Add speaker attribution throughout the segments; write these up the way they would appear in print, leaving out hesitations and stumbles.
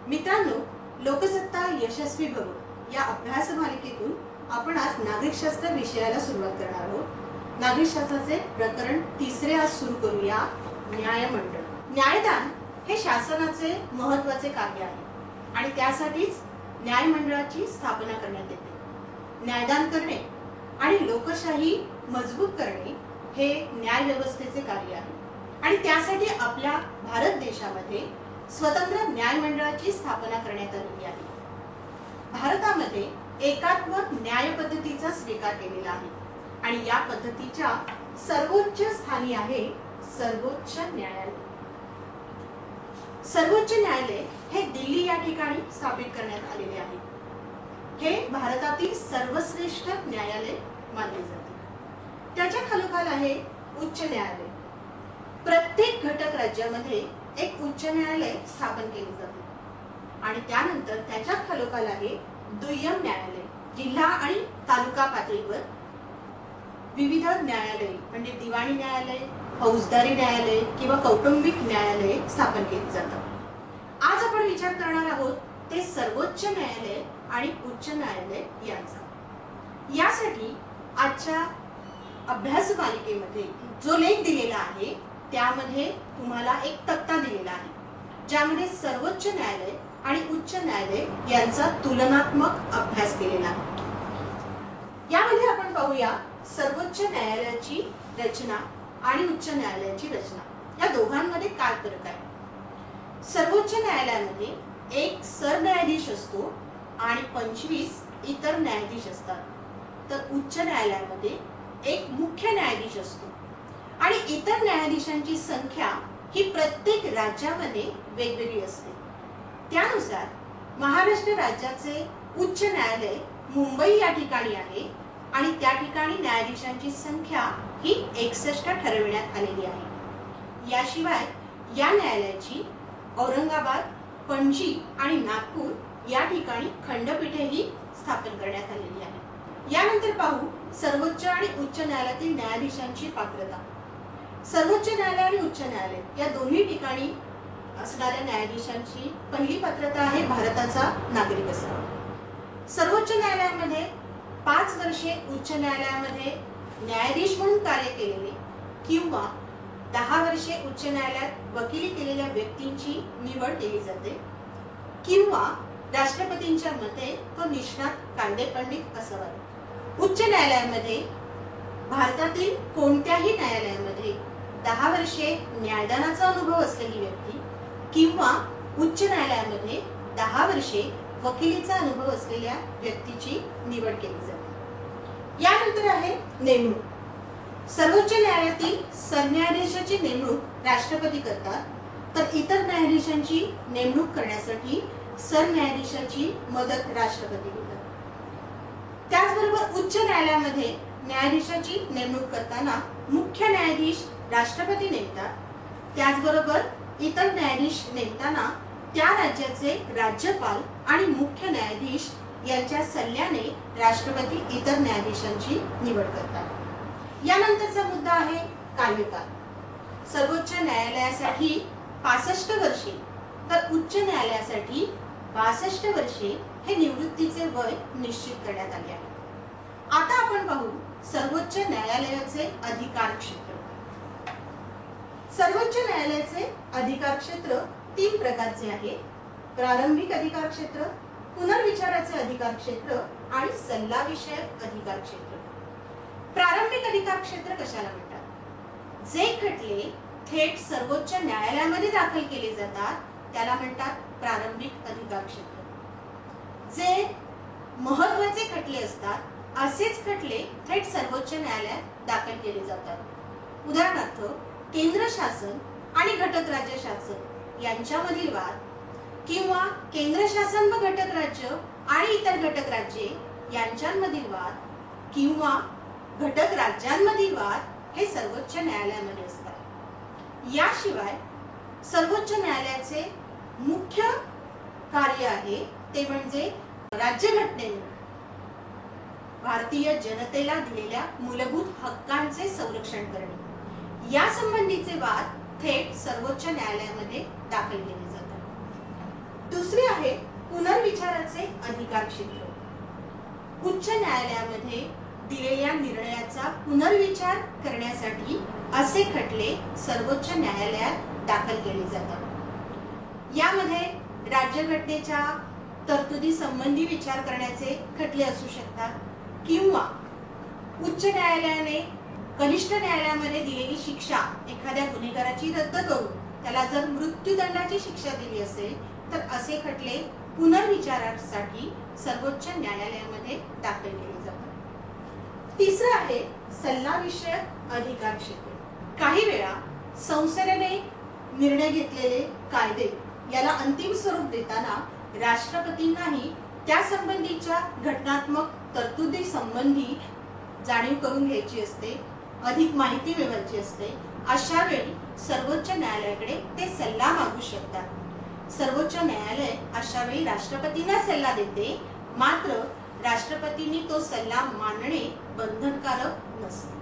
Speaker 1: मित्रांनो, लोकसत्ता यशस्वी भव या अभ्यास मालिकेतून आपण आज नागरिकशास्त्र विषयाला सुरुवात करणार आहोत। नागरिकशास्त्राचे प्रकरण 3 आज सुरू करूया। न्यायमंडळ। न्यायदान हे शासनाचे महत्त्वाचे कार्य आहे आणि त्यासाठीच न्यायमंडळाची स्थापना करण्यात येते। न्यायदान करणे आणि लोकशाही मजबूत करणे हे न्याय व्यवस्थेचे कार्य आहे आणि त्यासाठी आपल्या भारत देशामध्ये स्वतंत्र न्यायमंडळाची स्थापना करण्यात आली आहे। भारतामध्ये एकात्मक न्याय पद्धतीचा स्वीकार केलेला आहे आणि या पद्धतीच्या सर्वोच्च स्थानी आहे सर्वोच्च न्यायालय। सर्वोच्च न्यायालय हे दिल्ली या ठिकाणी स्थापित करण्यात आलेले आहे। हे भारतातील सर्वश्रेष्ठ न्यायालय मानले जाते। त्याच्या खालोखाल आहे उच्च न्यायालय। प्रत्येक घटक राज्यामध्ये एक उच्च न्यायालय स्थापन केले जाते आणि त्यानंतर त्याच्या खालोखाल आहे दुय्यम न्यायालय। जिल्हा आणि तालुका पातळीवर विविध न्यायालय म्हणजे दिवाणी न्यायालय, फौजदारी न्यायालय किंवा कौटुंबिक न्यायालय स्थापन केली जातात। आज आपण विचार करणार आहोत ते सर्वोच्च न्यायालय आणि उच्च न्यायालय यांचा। यासाठी आजच्या अभ्यास मालिकेमध्ये जो लेख दिलेला आहे त्यामध्ये तुम्हाला एक तक्ता दिलेला आहे ज्यामध्ये सर्वोच्च न्यायालय आणि उच्च न्यायालय यांचा तुलनात्मक अभ्यास केलेला आहे। यामध्ये आपण पाहूया सर्वोच्च न्यायालयाची रचना आणि उच्च न्यायालयाची रचना या दोघांमध्ये काय फरक आहे। सर्वोच्च न्यायालयामध्ये एक सरन्यायाधीश असतो आणि 25 इतर न्यायाधीश असतात, तर उच्च न्यायालयामध्ये एक मुख्य न्यायाधीश असतो आणि इतर न्यायाधीशांची संख्या ही प्रत्येक राज्यामध्ये वेगवेगळी असते। त्यानुसार महाराष्ट्र राज्याचे उच्च न्यायालय मुंबई या ठिकाणी आहे आणि त्या ठिकाणी न्यायाधीशांची संख्या ही 61 ठरविण्यात आलेली आहे। याशिवाय या न्यायालयाची औरंगाबाद, पणजी आणि नागपूर या ठिकाणी खंडपीठेही स्थापन करण्यात आलेली आहे। यानंतर पाहू सर्वोच्च आणि उच्च न्यायालयातील न्यायाधीशांची पात्रता। सर्वोच्च न्यायालय आणि उच्च न्यायालय या दोन्ही ठिकाणी असणाऱ्या न्यायाधीशांची पहिली पात्रता आहे भारताचा नागरिक असावा। सर्वोच्च न्यायालयामध्ये 5 वर्षे उच्च न्यायालयामध्ये न्यायाधीश म्हणून कार्य केलेले किंवा 10 वर्षे उच्च न्यायालयात वकिली केलेल्या व्यक्तींची निवड केली जाते किंवा राष्ट्रपतींच्या मते तो निष्णात कायदेपंडित असावा। उच्च न्यायालयामध्ये भारतातील कोणत्याही न्यायालयामध्ये 10 वर्षे न्यायदानाचा अनुभव असलेली व्यक्ती किंवा उच्च न्यायालयामध्ये 10 वर्षे वकिलीचा अनुभव असलेल्या व्यक्तीची निवड केली जाते। यानंतर आहे नेमणूक। सर्वोच्च न्यायालयातील सरन्यायाधीशाची नेमणूक राष्ट्रपती करतात, तर इतर न्यायाधीशांची नेमणूक करण्यासाठी सरन्यायाधीशाची मदत राष्ट्रपती घेतात। त्याचबरोबर उच्च न्यायालयामध्ये न्यायाधीशाची नेमणूक करताना मुख्य न्यायाधीश राष्ट्रपती नेमतात। त्याचबरोबर इतर न्यायाधीश नेमताना त्या राज्याचे राज्यपाल आणि मुख्य न्यायाधीश यांच्या सल्ल्याने राष्ट्रपती इतर न्यायाधीशांची निवड करतात। यानंतरचा मुद्दा आहे कार्यकाळ। सर्वोच्च न्यायालयासाठी 65 वर्षे तर उच्च न्यायालयासाठी 62 वर्षे हे निवृत्तीचे वय निश्चित करण्यात आले आहे। आता आपण पाहू सर्वोच्च न्यायालयाचे अधिकार क्षेत्र। सर्वोच्च न्यायालयाचे अधिकार क्षेत्र 3 प्रकारचे आहे: प्रारंभिक अधिकार क्षेत्र, पुनर्विचाराचे अधिकार क्षेत्र आणि सल्ला विषयक अधिकार क्षेत्र। प्रारंभिक अधिकार क्षेत्र कशाला म्हणतात? जे खटले थेट सर्वोच्च न्यायालयामध्ये दाखल केले जातात त्याला म्हणतात प्रारंभिक अधिकार क्षेत्र। जे महत्त्वाचे खटले असतात असेच खटले थेट सर्वोच्च न्यायालयात दाखल केले जातात। उदाहरणार्थ केंद्र शासन आणि घटक राज्य शासन यांच्यामधील वाद किंवा केंद्र शासन व घटक राज्य आणि इतर घटक राज्ये यांच्यामधील वाद किंवा घटक राज्यांमधील वाद हे सर्वोच्च न्यायालयामध्ये असतात। याशिवाय सर्वोच्च न्यायालयाचे मुख्य कार्य आहे ते म्हणजे राज्यघटनेने भारतीय जनतेला दिलेल्या मूलभूत हक्कांचे संरक्षण करणे। या संबंधीचे वाद थेट सर्वोच्च न्यायालयामध्ये दाखल केले जातात। दुसरे आहे पुनर्विचाराचे अधिकार क्षेत्र. उच्च न्यायालयामध्ये दिलेल्या निर्णयाचा पुनर्विचार करण्यासाठी असे खटले सर्वोच्च न्यायालयात दाखल केले जातात. यामध्ये राज्यघटनेच्या तरतुदी संबंधी विचार करण्याचे खटले असू शकतात किंवा उच्च न्यायालयाने कनिष्ठ न्यायालयामध्ये दिलेली शिक्षा एखाद्या गुन्हेगाराची रद्द करून त्याला जर मृत्यूदंडाची शिक्षा दिली असेल तर असे खटले पुनर्विचारासाठी सर्वोच्च न्यायालयामध्ये दाखल केले जातात. तिसरं आहे सल्लाविषयक अधिकार क्षेत्र. काही वेळा संसदेने निर्णय घेतलेले कायदे याला अंतिम स्वरूप देताना राष्ट्रपतींनाही त्या संबंधीच्या घटनात्मक तरतुदी संबंधी जाणीव करून घ्यायची असते, अधिक माहिती मिळवायची असते. अशा वेळी सर्वोच्च न्यायालयाकडे ते सल्ला मागू शकतात. सर्वोच्च न्यायालय अशा वेळी राष्ट्रपतींना सल्ला देते, मात्र राष्ट्रपतींनी तो सल्ला मानणे बंधनकारक नसते.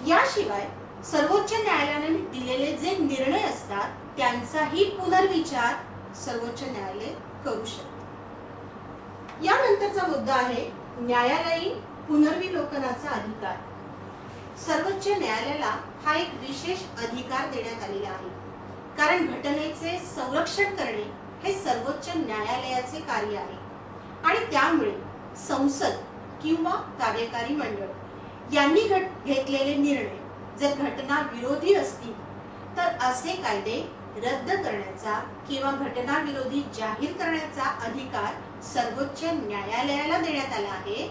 Speaker 1: याशिवाय सर्वोच्च न्यायालयाने दिलेले जे निर्णय असतात त्यांचाही पुनर्विचार सर्वोच्च न्यायालय करू शकते. यानंतरचा मुद्दा आहे न्यायालयीन पुनर्विलोकनाचा अधिकार. सर्वोच्च न्यायालयाला हा एक विशेष अधिकार देण्यात आलेला आहे, कारण घटनेचे संरक्षण करणे हे सर्वोच्च न्यायालयाचे कार्य आहे आणि त्यामुळे संसद किंवा कार्यकारी मंडळ यांनी घेतलेले निर्णय जर घटना विरोधी असतील तर असे कायदे रद्द करण्याचा किंवा घटना विरोधी जाहीर करण्याचा अधिकार सर्वोच्च न्यायालयाला देण्यात आला आहे.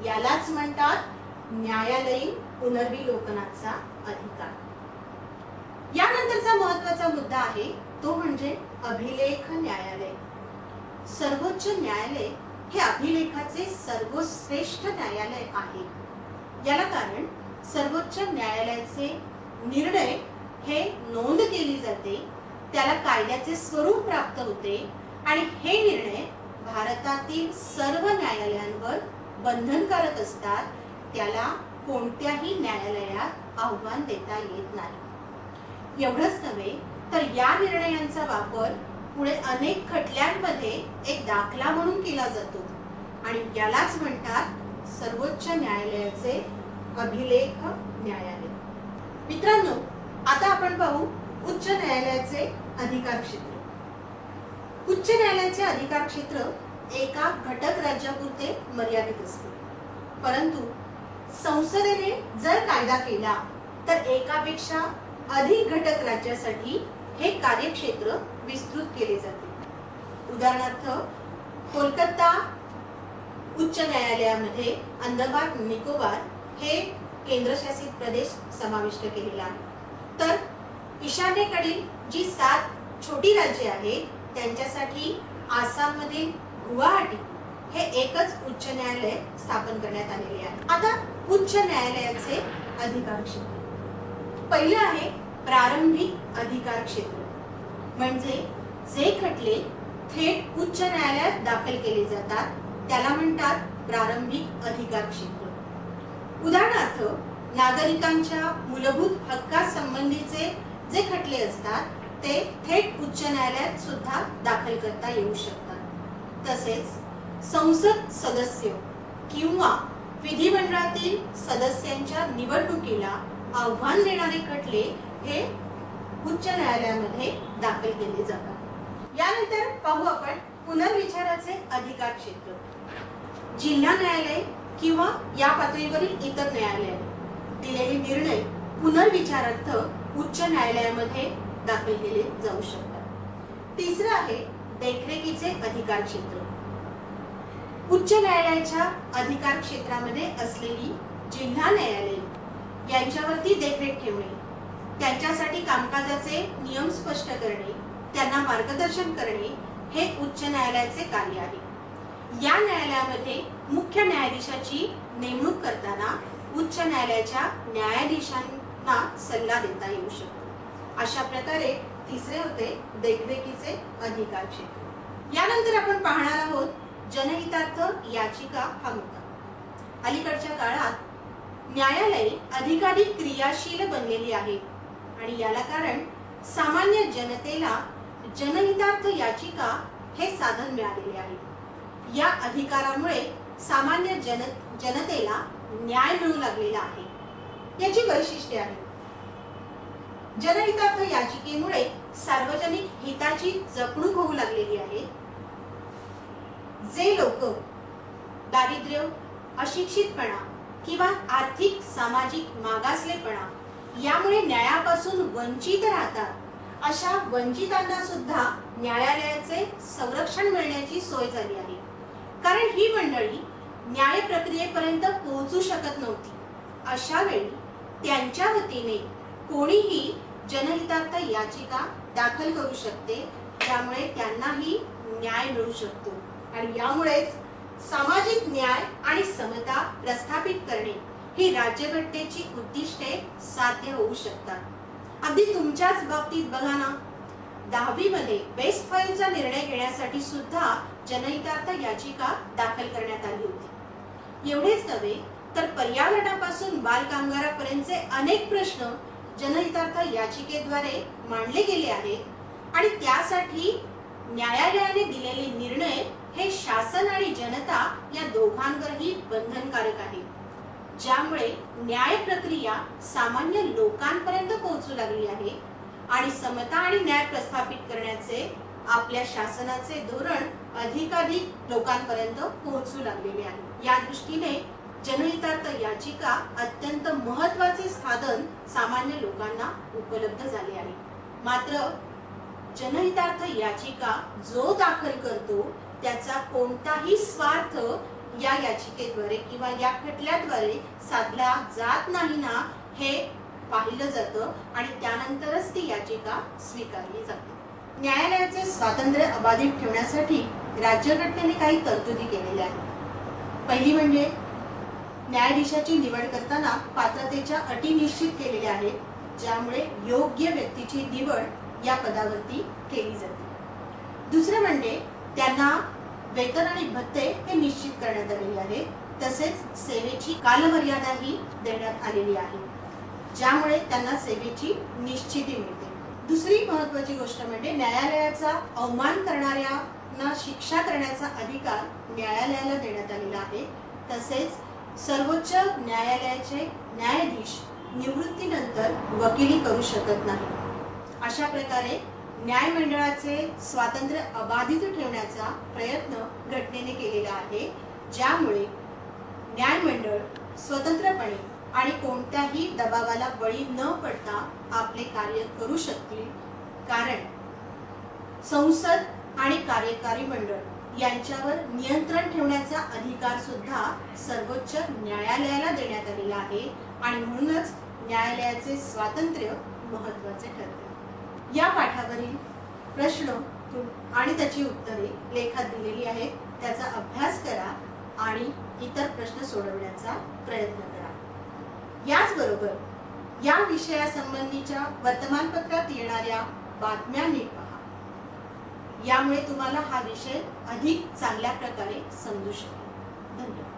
Speaker 1: यालाच म्हणतात न्यायालयीन पुनर्विलोकनाचा अधिकार. यानंतरचा महत्त्वाचा मुद्दा आहे तो म्हणजे अभिलेख न्यायालय. सर्वोच्च न्यायालय हे अभिलेखाचे सर्वश्रेष्ठ न्यायालय आहे. याला कारण सर्वोच्च न्यायालयाचे निर्णय हे नोंद केली जाते, त्याला कायद्याचे स्वरूप प्राप्त होते आणि हे निर्णय भारतातील सर्व न्यायालयांवर बंधनकारक असतात. त्याला कोणत्याही न्यायालयात आव्हान देता येत नाही. एवढंच नव्हे तर या निर्णयांचा वापर पुढे अनेक खटल्यांमध्ये एक दाखला म्हणून केला जातो आणि यालाच म्हणतात सर्वोच्च न्यायालयाचे अभिलेख न्यायालय. मित्रांनो, आता आपण पाहू उच्च न्यायालयाचे अधिकार क्षेत्र. उच्च न्यायालयाचे अधिकार क्षेत्र एका घटक राज्यापुरते मर्यादित असते, परंतु संसदेने जर कायदा केला तर एकापेक्षा अधिक घटक राज्यासाठी हे कार्यक्षेत्र विस्तृत केले जाते. उदाहरणार्थ कोलकाता उच्च न्यायालयामध्ये अंदमान निकोबार हे केंद्रशासित प्रदेश समाविष्ट केलेला आहे, तर ईशान्येकडील जी 7 छोटी राज्ये आहेत त्यांच्यासाठी आसाममधील गुवाहाटी हे एकच उच्च न्यायालय स्थापन करण्यात आलेले आहे. आता उच्च न्यायालयाचे अधिकार क्षेत्र. पहिले आहे प्रारंभिक अधिकार क्षेत्र, म्हणजे जे खटले थेट उच्च न्यायालयात दाखल केले जातात त्याला म्हणतात प्रारंभिक अधिकार क्षेत्र. उदाहरणार्थ नागरिकांच्या मूलभूत हक्कांसंबंधीचे जे खटले असतात ते थेट उच्च न्यायालयात सुद्धा दाखल करता येऊ शकतात. तसेच संसद सदस्य किंवा विधिमंडळातील सदस्यांच्या निवडणुकीला आव्हान देणारे खटले हे उच्च न्यायालयामध्ये दाखल केले जातात. यानंतर पाहू आपण पुनर्विचाराचे अधिकार क्षेत्र. जिल्हा न्यायालय किंवा या पातळीवरील इतर न्यायालयाने दिलेले निर्णय पुनर्विचारार्थ उच्च न्यायालयामध्ये दाखल केले जाऊ शकतात. तिसरं आहे देखरेखीचे अधिकार क्षेत्र. उच्च न्यायालयाच्या अधिकार क्षेत्रामध्ये असलेली जिल्हा न्यायालय यांच्यावरती देखरेख ठेवणे, त्यांच्यासाठी कामकाजाचे नियम स्पष्ट करणे, त्यांना मार्गदर्शन करणे हे उच्च न्यायालयाचे कार्य आहे. या न्यायालयामध्ये मुख्य न्यायाधीशाची नेमणूक करताना उच्च न्यायालयाच्या न्यायाधीशांना सल्ला देता येऊ शकतो. अशा प्रकारे तिसरे होते देखरेखीचे अधिकार क्षेत्र. यानंतर आपण पाहणार आहोत जनहितार्थ याचिका हा मुद्दा. अलीकडच्या काळात न्यायालये अधिकाधिक क्रियाशील बनलेली आहेत आणि याला कारण सामान्य जनतेला जनहितार्थ याचिका हे साधन मिळालेले आहे. या अधिकारामुळे सामान्य जनतेला न्याय मिळू लागलेला आहे. याची वैशिष्ट्ये आहेत. जनहितार्थ याचिकेमुळे सार्वजनिक हिताची जपणूक होऊ लागलेली आहे. जे लोक दारिद्र्य, अशिक्षितपणा किंवा आर्थिक सामाजिक मागासलेपणा यामुळे न्यायापासून वंचित राहतात, अशा वंचितांना सुद्धा न्यायालयाचे संरक्षण मिळण्याची सोय झाली आहे. कारण ही मंडळी न्याय प्रक्रियेपर्यंत पोहोचू शकत नव्हती. अशा वेळी त्यांच्या वतीने कोणीही जनहितार्थ याचिका दाखल करू शकते, ज्यामुळे त्यांनाही न्याय मिळू शकतो. आणि यामुळेच सामाजिक न्याय आणि समता प्रस्थापित करणे ही राज्यघटनेची उद्दिष्टे साध्य होऊ शकतात. अगदी तुमच्याच बाबतीत बघा ना, 10वी मध्ये बेस्ट फाईलचा निर्णय घेण्यासाठी सुद्धा जनहितार्थ याचिका दाखल करण्यात आली होती. एवढेच नव्हे तर पर्यावरणापासून बालकामगारापर्यंतचे अनेक प्रश्न जनहितार्थ याचिकेद्वारे मांडले गेले आहेत आणि त्यासाठी न्यायालयाने दिलेले निर्णय हे शासन आणि जनता या दोघांवरही बंधनकारक आहे, ज्यामुळे न्याय प्रक्रिया सामान्य लोकांपर्यंत पोहोचू लागली आहे आणि समता आणि न्याय प्रस्थापित करण्याचे आपल्या शासनाचे धोरण अधिकाधिक लोकांपर्यंत पोहोचू लागलेले आहे. या दृष्टीने जनहितार्थ याचिका अत्यंत महत्त्वाचे साधन सामान्य लोकांना उपलब्ध झाले आहे. मात्र जनहितार्थ याचिका जो दाखल करतो त्याचा कोणताही स्वार्थ या याचिकेद्वारे किंवा या खटल्याद्वारे साधला जात नाही ना, हे पाहिलं जातं आणि त्यानंतरच ती याचिका स्वीकारली जाते. न्यायालयाचे स्वातंत्र्य अबाधित ठेवण्यासाठी राज्यघटनेने काही तरतुदी केलेल्या आहेत. पहिली म्हणजे न्यायाधीशाची निवड करताना पात्रतेच्या अटी निश्चित केलेल्या आहेत, ज्यामुळे योग्य व्यक्तीची निवड या पदावरती केली जाते. दुसरं म्हणजे त्यांना वेतन आणि भत्ते हे निश्चित करण्यात आलेले आहे. तसेच सेवेची कालमर्यादाही देण्यात आलेली आहे, ज्यामुळे त्यांना सेवेची निश्चिती मिळते. दुसरी महत्त्वाची गोष्ट म्हणजे न्यायालयाचा अवमान करणाऱ्यांना शिक्षा करण्याचा अधिकार न्यायालयाला देण्यात आलेला आहे. तसेच सर्वोच्च न्यायालयाचे न्यायाधीश निवृत्तीनंतर वकिली करू शकत नाही. अशा प्रकारे न्याय मंडळाचे स्वातंत्र्य अबाधित ठेवण्याचा प्रयत्न घटनेने केलेला आहे, ज्यामुळे न्याय मंडळ स्वतंत्रपणे आणि कोणत्याही दबावाला बळी न पडता आपले कार्य करू शकतील. कारण संसद आणि कार्यकारी मंडळ यांच्यावर नियंत्रण ठेवण्याचा अधिकार सुद्धा सर्वोच्च न्यायालयाला देण्यात आलेला आहे आणि म्हणूनच न्यायालयाचे स्वातंत्र्य महत्त्वाचे ठरते. या पाठावरील प्रश्न आणि त्याची उत्तरे लेखात दिलेली आहेत. त्याचा अभ्यास करा आणि इतर प्रश्न सोडवण्याचा प्रयत्न करा. याचबरोबर या विषयासंबंधीच्या वर्तमानपत्रात येणाऱ्या बातम्या नीट पहा. यामुळे तुम्हाला हा विषय अधिक चांगल्या प्रकारे समजू शकेल. धन्यवाद.